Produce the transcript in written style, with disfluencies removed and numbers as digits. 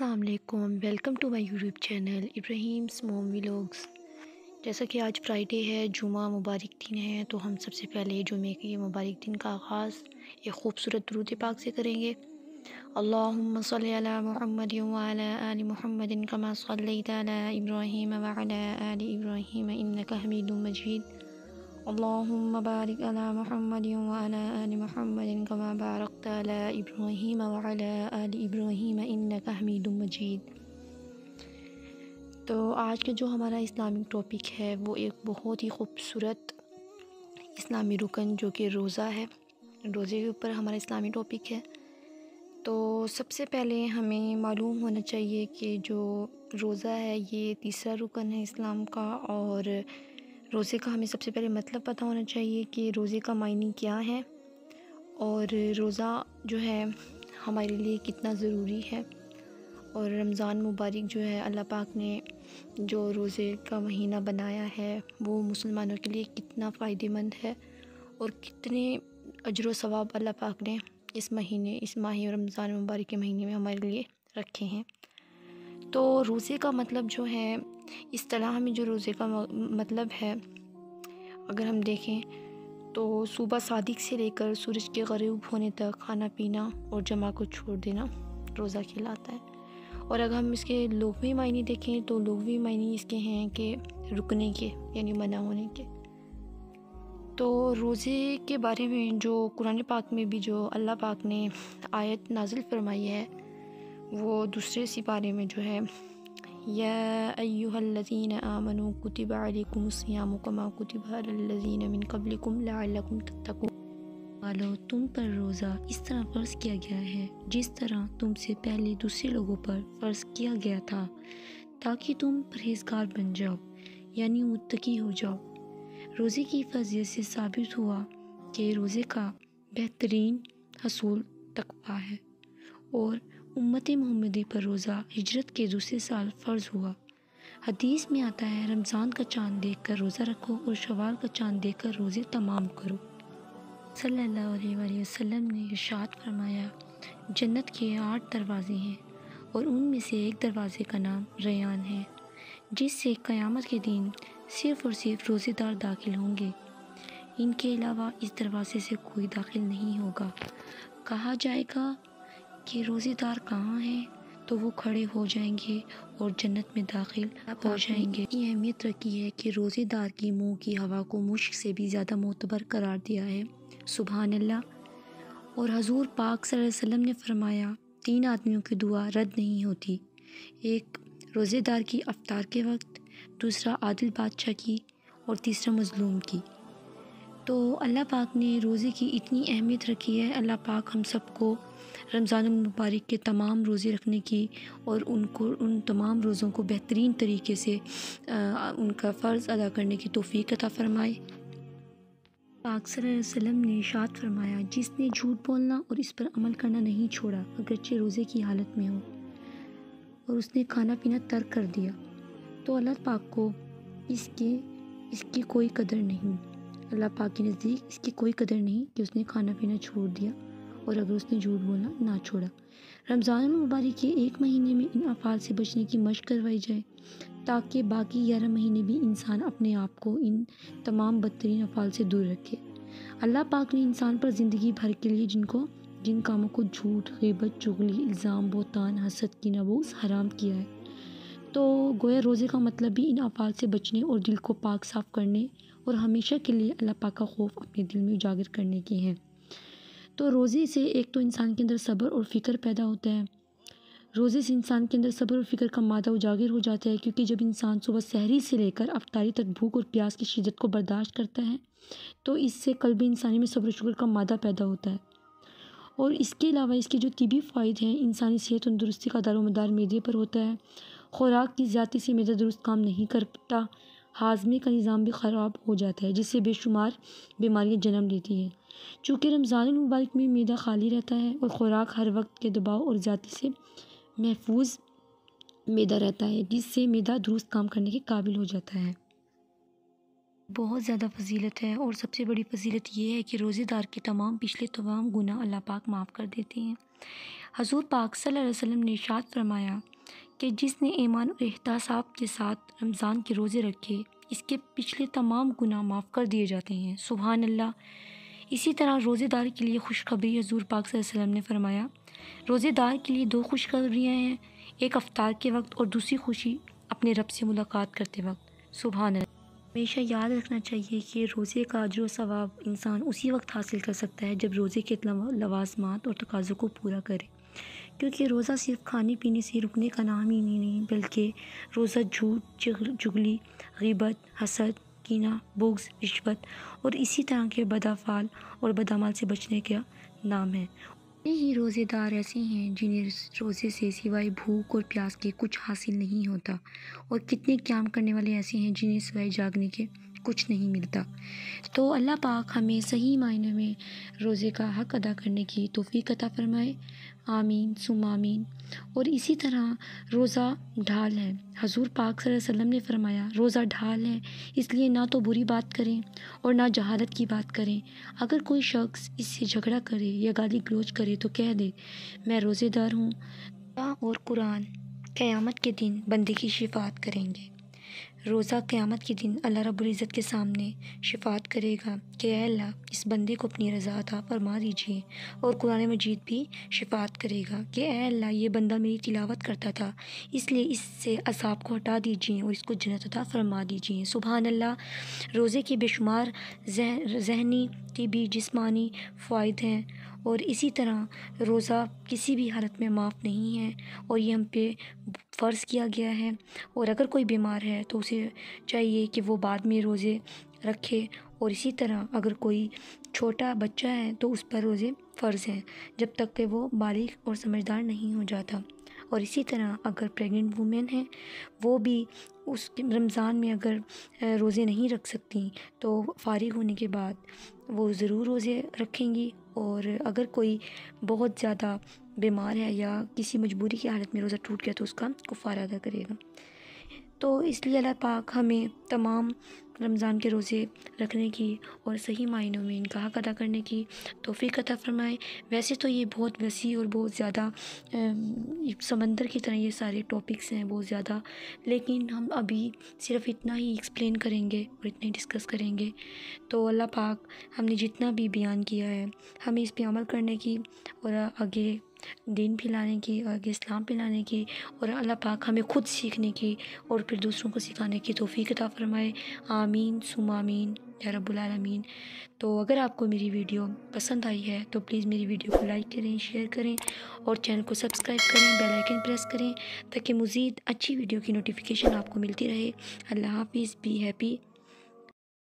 السلام علیکم، welcome to my YouTube channel ابراہیم's موم ولاگس۔ جیسا کہ آج فرائیڈے ہے، جمعہ مبارک دن ہے، تو ہم سب سے پہلے جمعے کے مبارک دن کا آغاز ایک خوبصورت درود پاک سے کریں گے۔ اللہم صلی علی محمد وعلی آل محمد کما صلیت علی ابراہیم وعلی آل ابراہیم انک حمید مجید۔ اللہم بارک علی محمد وعلی آل محمد کما بارکت علی ابراہیم وعلی آل ابراہیم انک حمید مجید۔ تو آج کا جو ہمارا اسلامک ٹاپک ہے وہ ایک بہت ہی خوبصورت اسلامی رکن جو کہ روزہ ہے۔ روزے کے اوپر ہمارا اسلامی ٹاپک ہے۔ تو سب سے پہلے ہمیں معلوم ہونا چاہیے کہ جو روزہ ہے یہ تیسرا رکن ہے اسلام کا، اور روزے کا ہمیں سب سے پہلے مطلب پتہ ہونا چاہیے کہ روزے کا معنی کیا ہے، اور روزہ جو ہے ہمارے لیے کتنا ضروری ہے، اور رمضان مبارک جو ہے اللہ پاک نے جو روزے کا مہینہ بنایا ہے وہ مسلمانوں کے لیے کتنا فائدہ مند ہے، اور کتنے اجر و ثواب اللہ پاک نے اس ماہ رمضان مبارک کے مہینے میں ہمارے لیے رکھے ہیں۔ تو روزے کا مطلب جو ہے، اصطلاح میں جو روزے کا مطلب ہے اگر ہم دیکھیں تو صبح صادق سے لے کر سورج کے غروب ہونے تک کھانا پینا اور جماع کو چھوڑ دینا روزہ کہلاتا ہے۔ اور اگر ہم اس کے لغوی معنی دیکھیں تو لغوی معنی اس کے ہیں کہ رکنے کے، یعنی منع ہونے کے۔ تو روزے کے بارے میں جو قرآن پاک میں بھی جو اللہ پاک نے آیت نازل فرمائی ہے وہ دوسرے سپارے میں جو ہے، یا ایھا الذین آمنوا کتب علیکم الصیام کما کتب علی الذین من قبلکم لعلکم تتقون۔ والو تم پر روزہ اس طرح فرض کیا گیا ہے جس طرح تم سے پہلے دوسرے لوگوں پر فرض کیا گیا تھا، تاکہ تم پرہیزگار بن جاؤ، یعنی متقی ہو جاؤ۔ روزے کی فضیلت سے ثابت ہوا کہ روزے کا بہترین حصول تقویٰ ہے، اور امت محمدی پر روزہ ہجرت کے دوسرے سال فرض ہوا۔ حدیث میں آتا ہے، رمضان کا چاند دیکھ کر روزہ رکھو اور شوال کا چاند دیکھ کر روزے تمام کرو۔ صلی اللہ علیہ وآلہ وسلم نے ارشاد فرمایا، جنت کے 8 دروازے ہیں، اور ان میں سے ایک دروازے کا نام ریان ہے، جس سے قیامت کے دن صرف اور صرف روزے دار داخل ہوں گے، ان کے علاوہ اس دروازے سے کوئی داخل نہیں ہوگا۔ کہا جائے گا کہ روزے دار کہاں ہیں، تو وہ کھڑے ہو جائیں گے اور جنت میں داخل ہو جائیں گے۔ یہ اہمیت رکھی ہے کہ روزے دار کی منہ کی ہوا کو مشک سے بھی زیادہ معتبر قرار دیا ہے، سبحان اللہ۔ اور حضور پاک صلی اللہ علیہ وسلم نے فرمایا، 3 آدمیوں کی دعا رد نہیں ہوتی، ایک روزے دار کی افطار کے وقت، دوسرا عادل بادشاہ کی، اور تیسرا مظلوم کی۔ تو اللہ پاک نے روزے کی اتنی اہمیت رکھی ہے، اللہ پاک ہم سب کو رمضان المبارک کے تمام روزے رکھنے کی اور ان تمام روزوں کو بہترین طریقے سے ان کا فرض ادا کرنے کی توفیق عطا فرمائے۔ پاک صلی اللہ علیہ وسلم نے ارشاد فرمایا، جس نے جھوٹ بولنا اور اس پر عمل کرنا نہیں چھوڑا اگرچہ روزے کی حالت میں ہو، اور اس نے کھانا پینا ترک کر دیا، تو اللہ پاک کو اس کی کوئی قدر نہیں، اللہ پاک کے نزدیک اس کی کوئی قدر نہیں کہ اس نے کھانا پینا چھوڑ دیا اور اگر اس نے جھوٹ بولنا نہ چھوڑا۔ رمضان المبارک کے 1 مہینے میں ان افعال سے بچنے کی مشق کروائی جائے، تاکہ باقی 11 مہینے بھی انسان اپنے آپ کو ان تمام بدترین افعال سے دور رکھے۔ اللہ پاک نے انسان پر زندگی بھر کے لیے جن کاموں کو جھوٹ، غیبت، چغلی، الزام، بہتان، حسد، کینہ، بغض حرام کیا ہے، تو گویا روزے کا مطلب بھی ان افعال سے بچنے اور دل کو پاک صاف کرنے اور ہمیشہ کے لیے اللہ پاک کا خوف اپنے دل میں اجاگر کرنے کے ہیں۔ تو روزے سے ایک تو انسان کے اندر صبر اور فکر پیدا ہوتا ہے، روزے سے انسان کے اندر صبر اور فکر کا مادہ اجاگر ہو جاتا ہے، کیونکہ جب انسان صبح سحری سے لے کر افطاری تک بھوک اور پیاس کی شدت کو برداشت کرتا ہے تو اس سے قلب انسانی میں صبر و شکر کا مادہ پیدا ہوتا ہے، اور اس کے علاوہ اس کے جو طبی فوائد ہیں، انسانی صحت و تندرستی کا دار و مدار معدے پر ہوتا ہے، خوراک کی زیادتی سے معدہ درست کام نہیں کرتا، ہاضمے کا نظام بھی خراب ہو جاتا ہے، جس سے بے شمار بیماریاں جنم لیتی ہیں۔ چونکہ رمضان المبارک میں معدہ خالی رہتا ہے اور خوراک ہر وقت کے دباؤ اور زیادتی سے محفوظ معدہ رہتا ہے، جس سے معدہ درست کام کرنے کے قابل ہو جاتا ہے۔ بہت زیادہ فضیلت ہے، اور سب سے بڑی فضیلت یہ ہے کہ روزے دار کے تمام پچھلے گناہ اللہ پاک معاف کر دیتے ہیں۔ حضور پاک صلی اللہ علیہ وسلم نے ارشاد فرمایا کہ جس نے ایمان اور احتساب کے ساتھ رمضان کے روزے رکھے اس کے پچھلے تمام گناہ معاف کر دیے جاتے ہیں۔ سبحان اللہ۔ اسی طرح روزے دار کے لیے خوشخبری حضور پاک صلی اللہ علیہ وسلم نے فرمایا، روزے دار کے لیے 2 خوشخبریاں ہیں، ایک افطار کے وقت اور دوسری خوشی اپنے رب سے ملاقات کرتے وقت۔ سبحان اللہ۔ ہمیشہ یاد رکھنا چاہیے کہ روزے کا اجر و ثواب انسان اسی وقت حاصل کر سکتا ہے جب روزے کے لوازمات اور تقاضوں کو پورا کرے، کیونکہ روزہ صرف کھانے پینے سے رکنے کا نام ہی نہیں بلکہ روزہ جھوٹ، چغلی، غیبت، حسد، کینہ، بغض، رشوت اور اسی طرح کے بد افعال اور بد اعمال سے بچنے کا نام ہے۔ ہی روزے دار ایسے ہیں جنہیں روزے سے سوائے بھوک اور پیاس کے کچھ حاصل نہیں ہوتا، اور کتنے قیام کرنے والے ایسے ہیں جنہیں سوائے جاگنے کے کچھ نہیں ملتا۔ تو اللہ پاک ہمیں صحیح معنوں میں روزے کا حق ادا کرنے کی توفیق عطا فرمائے، آمین ثم آمین۔ اور اسی طرح روزہ ڈھال ہے۔ حضور پاک صلی اللہ علیہ وسلم نے فرمایا روزہ ڈھال ہے، اس لیے نہ تو بری بات کریں اور نہ جہالت کی بات کریں۔ اگر کوئی شخص اس سے جھگڑا کرے یا گالی گلوچ کرے تو کہہ دے میں روزے دار ہوں۔ اللہ اور قرآن قیامت کے دن بندے کی شفاعت کریں گے۔ روزہ قیامت کے دن اللہ رب العزت کے سامنے شفاعت کرے گا کہ اے اللہ اس بندے کو اپنی رضا عطا فرما دیجیے، اور قرآن مجید بھی شفاعت کرے گا کہ اے اللہ یہ بندہ میری تلاوت کرتا تھا اس لیے اس سے عذاب کو ہٹا دیجیے اور اس کو جنت عطا فرما دیجیے۔ سبحان اللہ۔ روزے کے بے شمار ذہنی، طبی، جسمانی فوائد ہیں، اور اسی طرح روزہ کسی بھی حالت میں معاف نہیں ہے اور یہ ہم پہ فرض کیا گیا ہے، اور اگر کوئی بیمار ہے تو اسے چاہیے کہ وہ بعد میں روزے رکھے، اور اسی طرح اگر کوئی چھوٹا بچہ ہے تو اس پر روزے فرض ہیں جب تک کہ وہ بالغ اور سمجھدار نہیں ہو جاتا، اور اسی طرح اگر پریگننٹ وومن ہیں وہ بھی اس رمضان میں اگر روزے نہیں رکھ سکتی تو فارغ ہونے کے بعد وہ ضرور روزے رکھیں گی، اور اگر کوئی بہت زیادہ بیمار ہے یا کسی مجبوری کی حالت میں روزہ ٹوٹ گیا تو اس کا کفارہ ادا کرے گا۔ تو اس لیے اللہ پاک ہمیں تمام رمضان کے روزے رکھنے کی اور صحیح معنوں میں ان کا حق ادا کرنے کی توفیق عطا فرمائے۔ ویسے تو یہ بہت وسیع اور بہت زیادہ سمندر کی طرح یہ سارے ٹاپکس ہیں بہت زیادہ، لیکن ہم ابھی صرف اتنا ہی ایکسپلین کریں گے اور اتنا ہی ڈسکس کریں گے۔ تو اللہ پاک ہم نے جتنا بھی بیان کیا ہے ہمیں اس پہ عمل کرنے کی اور آگے دین پھیلانے کی، آگے اسلام پھیلانے کی، اور اللہ پاک ہمیں خود سیکھنے کی اور پھر دوسروں کو سکھانے کی توفیق عطا فرمائے، آمین ثم آمین یا رب العالمین۔ تو اگر آپ کو میری ویڈیو پسند آئی ہے تو پلیز میری ویڈیو کو لائک کریں، شیئر کریں اور چینل کو سبسکرائب کریں، بیل آئیکن پریس کریں تاکہ مزید اچھی ویڈیو کی نوٹیفیکیشن آپ کو ملتی رہے۔ اللہ حافظ، بی ہیپی۔